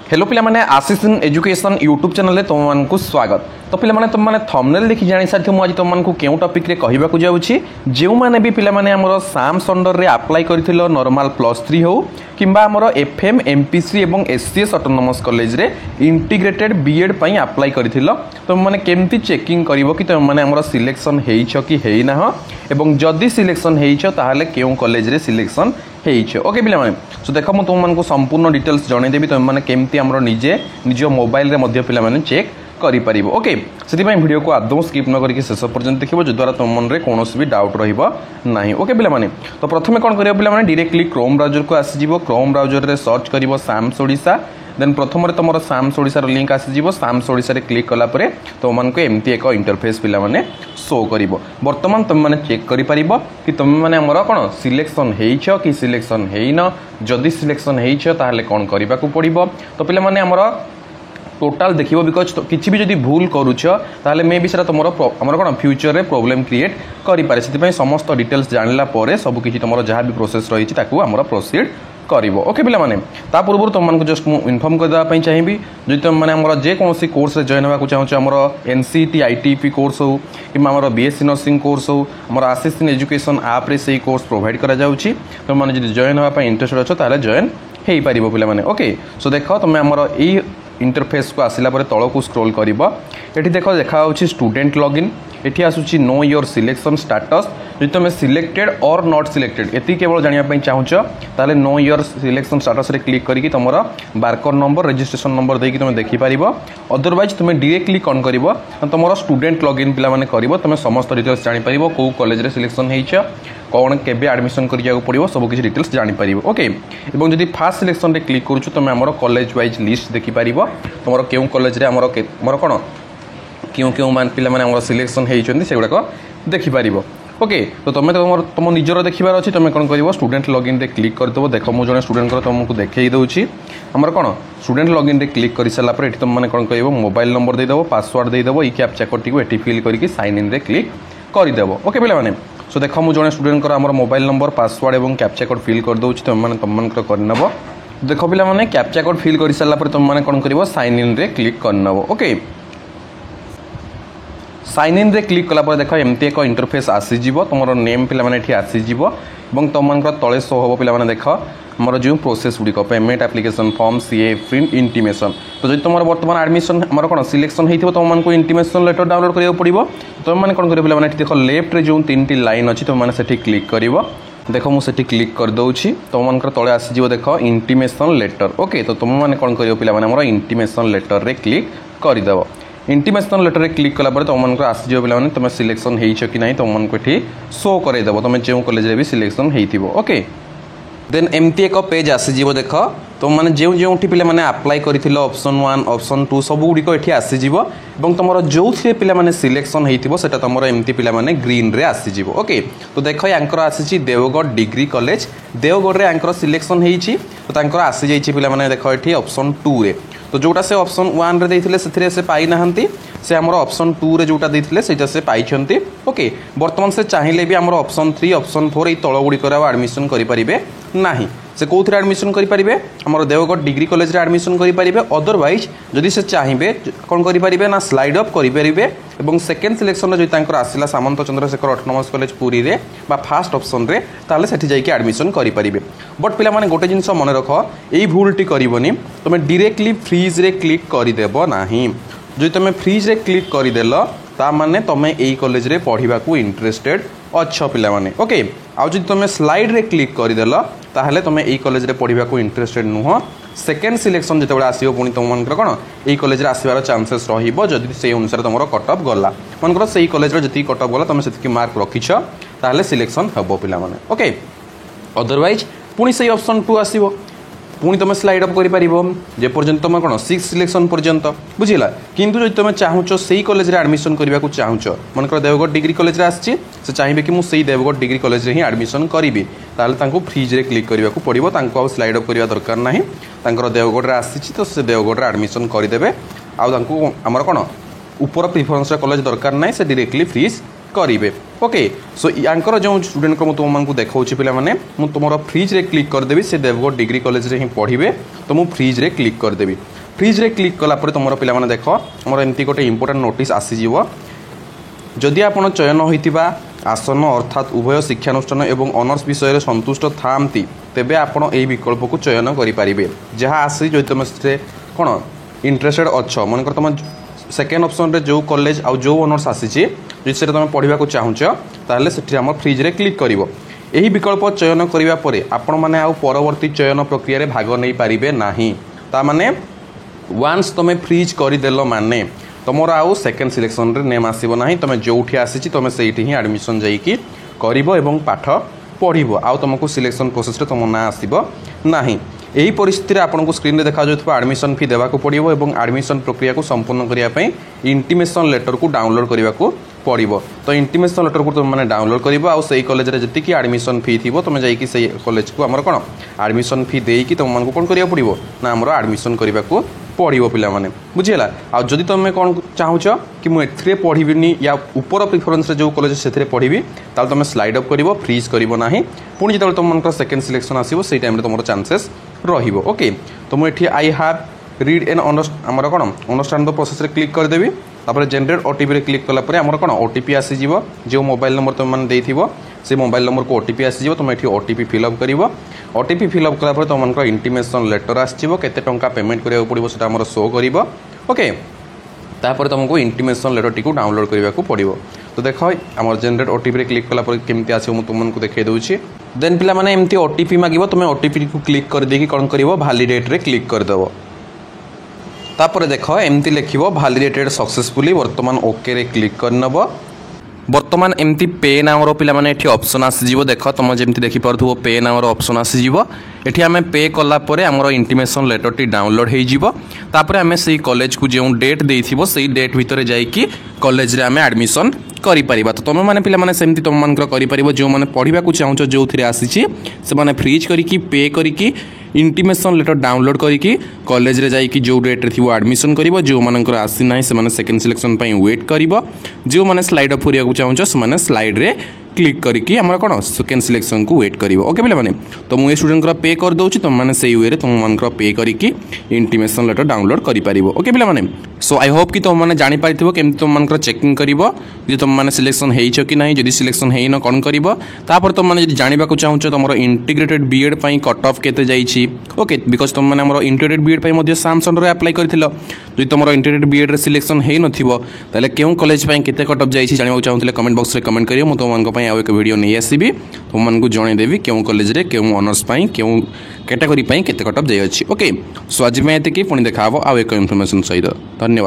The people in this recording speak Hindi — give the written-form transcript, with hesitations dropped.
हेलो पिला माने आशीष एजुकेशन यूट्यूब चैनल तुमको स्वागत। तो पिला माने तुम माने थंबनेल देखि जानि साथि मु आज तुमको केउ टॉपिक रे कहिबा को जाउछि जेउ माने भी पिला माने हमरो साम्स अंडर रे अप्लाई करिथिलो नॉर्मल +3 हो किंबा हमरो एफएम एमपीसी एवं एससीएस ऑटोनोमस कॉलेज रे इंटीग्रेटेड बीएड पई अप्लाई करिथिलो। तुम माने केमती चेकिंग करिवो कि तुम माने हमरो सिलेक्शन हेइछ कि हेइ ना हो एवं जदी सिलेक्शन हेइछ ताहाले केउ कॉलेज रे सिलेक्शन हेइछ। ओके पिला माने सो देखो मु तुमको संपूर्ण डिटेल्स जणे देबी तुम माने केमती हमरो निज मोबाइल रे मध्य पिला माने चेक करि परिबो। ओके सेति पई वीडियो को आदौ स्किप न करिके शेष पर्यंत देखिबो जो द्वारा तुम मन रे कोनोसी भी डाउट रहिबो नाही। ओके पिला माने तो प्रथमे कोन करियो पिला माने डायरेक्टली क्रोम ब्राउजर को आसी जिवो। क्रोम ब्राउजर रे सर्च करिवो साम्स ओडिसा देन प्रथम रे तुमरो साम्स ओडिसा रो लिंक आसी जिवो। साम्स ओडिसा रे क्लिक कला परे तो मन को एमती एक इंटरफेस पिला माने शो करिवो। वर्तमान तुम माने चेक करि परिबो कि तुम माने हमरो कोन सिलेक्शन हेइछ कि सिलेक्शन हेइन। जदी सिलेक्शन हेइछ ताहाले कोन करिबा को पड़िबो तो पिला माने हमरो टोटाल देखिबो बिकॉज किछि भी जदी भूल करूछ ताहाले मे भी सेरा तुमरो हमरो कोन फ्यूचर रे प्रॉब्लम क्रिएट करि पारे। सेति पई समस्त डिटेल्स जानला परे सब किछि तुमरो जहा भी प्रोसेस रहिछि ताकू हमरो प्रोसीड करिवो। ओके पिला माने ता पूर्व तुम मानको जस्ट मु इन्फॉर्म कर देबा पई चाहिबी जदि तुम माने हमरो जे कोनोसी कोर्स रे जॉइन होबा को चाहू हमरो एनसीटी आईटीपी कोर्स हो कि हमरो बीएससी नर्सिंग कोर्स हो हमरो आशीष एजुकेशन ऐप रे सेही कोर्स प्रोवाइड करा जाउछि। तुम माने जदि जॉइन होबा पई इंटरेस्टेड अछ ताले जॉइन हेइ परिबो पिला माने। ओके सो देखो तुम हमरो ई इंटरफेस को आसिला परे तळ को स्क्रॉल करिवो। एठी देखो देखा होछि स्टूडेंट लॉगिन एठी आसुछि नो योर सिलेक्शन स्टेटस जदि तुम सिलेक्टेड और नॉट सिलेक्टेड एति केवल जानिया पई चाहूछ ताले नो योर सिलेक्शन स्टेटस रे क्लिक करिकि तमरो बारकोड नंबर रजिस्ट्रेशन नंबर देकी तुम देखि परिबो। अदरवाइज तुम डायरेक्टली कोन करिवो तमरो स्टूडेंट लॉगिन पिला माने करिवो। तुम समस्त डिटेल्स जानि परिबो को कॉलेज रे सिलेक्शन हेइछ कौन केबे एडमिशन करिया पड़ो सब किसी डिटेल्स जानि परिबो। ओके एवं जदि फास्ट सिलेक्शन रे क्लिक करूछु तुम हमरो कॉलेज वाइज लिस्ट देखि परिबो तुमरो केउ कॉलेज रे हमरो कोन क्यों मान पिला माने हमरो सिलेक्शन हेइचंदी सेगुडा को देखि परिबो। ओके तो तुम निजर देखिबार अछि तुम कोन करिवो स्टूडेंट लॉगिन रे क्लिक कर देबो। देखो मु जने स्टूडेंट को तुमको देखेइ दउछि हमर कोन स्टूडेंट लॉगिन रे क्लिक करि सला पर एठी तुम माने कोन करिवो मोबाइल नंबर दे देबो पासवर्ड दे देबो ई कैप्चा कोड को एठी फिल करिकि साइन इन रे क्लिक करि देबो। ओके पिला माने सो देखो मु जने स्टूडेंट को हमर मोबाइल नंबर पासवर्ड एवं कैप्चा कोड फिल कर दउछि तुम माने कर नबो। देखो पिला माने कैप्चा कोड फिल करि सला पर तुम माने कोन करिवो साइन इन रे क्लिक कर नबो। ओके साइन इन रे क्लिक कला पर देखो एमती एक इंटरफेस आसी जीवो तुमरो नेम पिला माने एठी आसी जीवो एवं तुम मानकर तळे शो होबो पिला माने देखो हमर जो प्रोसेस गुडी को payment application form CA print intimation. तो जदि तुमरो वर्तमान एडमिशन हमर कोन सिलेक्शन हेइथिबो तुम मानको इंटीमेशन लेटर डाउनलोड करियो पड़िबो। तुम माने कोन करियो पिला माने एठी देखो लेफ्ट रे जो तीनटी लाइन अछि तुम माने सेठी क्लिक करिवो। देखो मु सेठी क्लिक कर दउछि तुम मानकर तळे आसी जीवो देखो इंटीमेशन लेटर। ओके तो तुम माने कोन करियो पिला माने हमर इंटीमेशन लेटर रे क्लिक करि देबो। इंटीमेशन लेटर रे क्लिक कला पर तुम मानको आसी जिवो पिला माने तुम सिलेक्शन हेइछ कि नाही तुम मानको एठी शो करे देबो तुम जे कॉलेज रे भी सिलेक्शन हेइथिबो। ओके देन एमती एक पेज आसी जीवो देखो तुम माने जेउठी पिला माने अप्लाई करिथिलो ऑप्शन 1 ऑप्शन 2 सब गुडी को एठी आसी जीवो एवं तमरो जोथि पिला माने सिलेक्शन हेइथिबो सेटा तमरो एमती पिला माने ग्रीन रे आसी जीवो। ओके तो देखो यांकर आसीची देवगढ़ डिग्री कॉलेज देवगढ़ रे यांकर सिलेक्शन हेइची तो तांकर आसी जाईची पिला माने देखो एठी ऑप्शन 2 रे तो जोटा से ऑप्शन 1 रे देथिले सेथिरे से पाई नाहंती से हमरो ऑप्शन 2 रे जोटा देथिले सेटा से पाई छंती। ओके वर्तमान से चाहिए भी हमरो ऑप्शन 3 ऑप्शन 4 ए तळ गुडी करा एडमिशन करि परिबे नाही से कोथरे एडमिशन करि परिबे हमरो देवगढ़ डिग्री कॉलेज रे एडमिशन करि परिबे। अदरवाइज जदि से चाहिबे कोन करि परिबे ना स्लाइड अप करि परिबे एवं सेकंड सिलेक्शन रे जदि तांकर आसिला सामंत चंद्रशेखर ऑटोनोमस कॉलेज पुरी रे बा फर्स्ट ऑप्शन रे ताले सेठी जाई के एडमिशन करि परिबे। बट पिला माने गोटे जिंस मन रखो एई भूलटी करिवोनी तुमे डायरेक्टली फ्रीज रे क्लिक करि देबो नाही। जदि तुमे फ्रीज रे क्लिक करि देलो ता माने तुमे एई कॉलेज रे पढिबा को इंटरेस्टेड अच्छा पिला माने। ओके आ जदि तुमे स्लाइड रे क्लिक करि देलो ताहले तुमे एई कॉलेज रे पढिबा को इंटरेस्टेड नुह। सेकंड सिलेक्शन जते बडा आसीबो पुनी तुम मानकर कोन एई कॉलेज रे आसीबार चांसेस रहिबो जदि सेई अनुसार तुमरो कट ऑफ गला मानकर सेई कॉलेज रे जति कट ऑफ गला तुमे सेति मार्क रखिछ ताहले सिलेक्शन हबो पिला माने। ओके अदरवाइज पुनी सेई ऑप्शन 2 आसीबो पुणी तुम स्लाइड अप करि परिबो जे पर्यंत तुम कोन 6 सिलेक्शन पर्यंत बुझिला। किंतु जदि तुम चाहूचो सेई कॉलेज रे एडमिशन करबा को चाहूचो मनकर देवगढ़ डिग्री कॉलेज रे आछि से चाहिबे कि मु सेई देवगढ़ डिग्री कॉलेज रे ही एडमिशन करिबी ताले तांको फ्रीज रे क्लिक करबा को पड़िबो तांको आ स्लाइड अप करबा दरकार नाही तांकर देवगढ़ रे आछि तो से देवगढ़ रे एडमिशन करि देबे आ तांको हमर कोन ऊपर प्रेफरेंस रे कॉलेज दरकार नाही से डायरेक्टली फ्रीज करेंगे। ओके सो यांकर जो स्टूडेंट को तुमको देखा पे तुम फ्रिज रे क्लिक करदेवी से देवगढ़ डिग्री कॉलेज रे ही पढ़े तो मुझे फ्रिज रे क्लिक करदेवी फ्रिज रे क्लिक कला पर तुम पिला माने देख मोर एमती गोटे इंपोर्टेंट नोटिस आसीजिव जदि आपण चयन होइतिबा आसन अर्थात उभय शिक्षानुष्ठान एवं ऑनर्स विषय संतुष्ट थांती तेबे आपण एही विकल्प को चयन करि पारिबे जहाँ आसी जो तुम से कौन इंटरेस्टेड अच्छ मनकर तुम सेकेंड ऑप्शन रे जो कॉलेज आ जो ऑनर्स आसी जिससे तुम पढ़ा चाहूच ताहले सेठी हमर फ्रिज रे क्लिक करिवो एही विकल्प चयन करिवा परे आपण माने आ परवर्ती चयन प्रक्रिया रे भाग नै पारिबे नाही ता माने वन्स तुम फ्रिज करदेल माने तुमर आउ सेकेंड सिलेक्शन रे नेम आसीबो नाही तुम जोठी आसी तुम सेठी ही एडमिशन जाईकी करिवो एवं पाठ पढ़िबो आउ तुमको सिलेक्शन प्रोसेस रे तुम ना आसीबो नाही एही परिस्थिति रे आपनको स्क्रीन रे देखा जाउथबा एडमिशन फी देबा को पड़िबो एवं एडमिशन प्रक्रिया को संपूर्ण करिया पई इंटीमेशन लेटर को डाउनलोड करिवा को पड़िबो तो इंटीमेशन लेटर को तुम माने डाउनलोड करिवो आ सही कॉलेज रे जति की एडमिशन फी थिबो तुम जाईकी सही कॉलेज को हमर कोन एडमिशन फी देईकी तुम मानको कोन करिया पड़िबो ना हमर एडमिशन करिवा को पढ़ो पिला माने बुझीला आ जदि तुम कौन चाहूच कि मुझे एथरे पढ़ी या ऊपर प्रिफरेन्स जो कॉलेज से पढ़ी ताल तुम स्लाइड अप कर फ्रीज करना पुणी जो तुम सेकेंड सिलेक्शन आसो से टाइम तुम चांसेस रो ओके तो मुझे आई हाव रीड एंड आमर कौन अंडरस्टैंड द प्रोसेस रे क्लिक करदेवी तापर जनरेट ओटीपी रे क्लिक कला परे आमर कौन ओटीपी आसीज जो मोबाइल नंबर तुम मैंने देथिबो से मोबाइल नंबर को ओटीपी आसीज तुम ये ओटीपी फिलअप कर ओटीपी फिलअप कला परे तुम इंटीमेशन लेटर आसो केते टंका पेमेंट करिया पड़िबो सेटा हमर शो करिवो ओके तापर तुमको इंटीमेशन लेटर टी डाउनलोड करने को पड़ो तो देख आम जनरेट ओटीपी रे क्लिक कला केमती आसो मुझे तुमको देखा दूसरी देन पिला माने एमती ओटीपी मागिबो तुम ओटीपी को क्लिक कर देकी कौन करिवो वैलिडेट रे क्लिक करदेव तापर देख एमती लिखिबो वैलिडेटेड सक्सेसफुली वर्तमान ओके रे क्लिक करनबो बर्तमान एमती पे नामर पिला माने एठी ऑप्शन आसीजिवो देख तुम जेमती देखि परथुबो पे नामर ऑप्शन आसीजिवो एठी आमे पे कला परे हमर इंटीमेशन लेटर टी डाउनलोड हे जिवो तापर आमे सेही कॉलेज को जे डेट देइथिबो सेही डेट भितरे जाईकी कॉलेज रे आमे एडमिशन करि परिबा तो तुम माने पिला माने सेमती तुम मानकर करि परिबो जो माने पढिबा को चाहूछ जो थिरे आसीछि से माने फ्रीज करिकी पे करिकी इंटीमेशन लेटर डाउनलोड करिकी कॉलेज रे जाईकी जो डेट रे थिबो एडमिशन करिवो जो मानकर आसी नाही से माने सेकंड सिलेक्शन पई वेट करिवो जो माने स्लाइड अप करिया को चाहूछ से माने स्लाइड रे क्लिक करिकी हमरा कोन सेकंड सिलेक्शन को वेट करिवो ओके पिला माने तो मु ए स्टूडेंट को पे कर दोछि तुम माने सेही वे रे तुम मानकर पे करिकी इंटीमेशन लेटर डाउनलोड करि परिवो ओके पिला माने सो आई होप कि तुम माने जानि पारिथिबो केमति तुम मानकर चेकिंग करिवो जे तुम माने सिलेक्शन हेइछ कि नाही जदि सिलेक्शन हेइन कोन करिवो तापर तुम माने जदि जानिबा को चाहूछ तुमरो इंटीग्रेटेड बीएड पई कट ऑफ केते जाईछि ओके बिकॉज तुम माने हमरो इंटीग्रेटेड बीएड पई मध्ये सैमसंग रे अप्लाई करथिलो जदि तुमरो इंटीग्रेटेड बीएड रे सिलेक्शन हेइ नथिबो ताले केउ कॉलेज पई केते कट ऑफ जाईछि जानिबा को चाहूथिले कमेंट बॉक्स रे कमेंट करियो मु तुमनको पई आउ एक वीडियो नै आसीबी तुमनको जणे देबी केउ कॉलेज रे केउ ऑनर्स पई केउ कैटेगरी पई केते कट ऑफ जाई अछि ओके सो आज मैं एते की पुणी देखाबो आउ एक इन्फॉर्मेशन सहित धन्यवाद।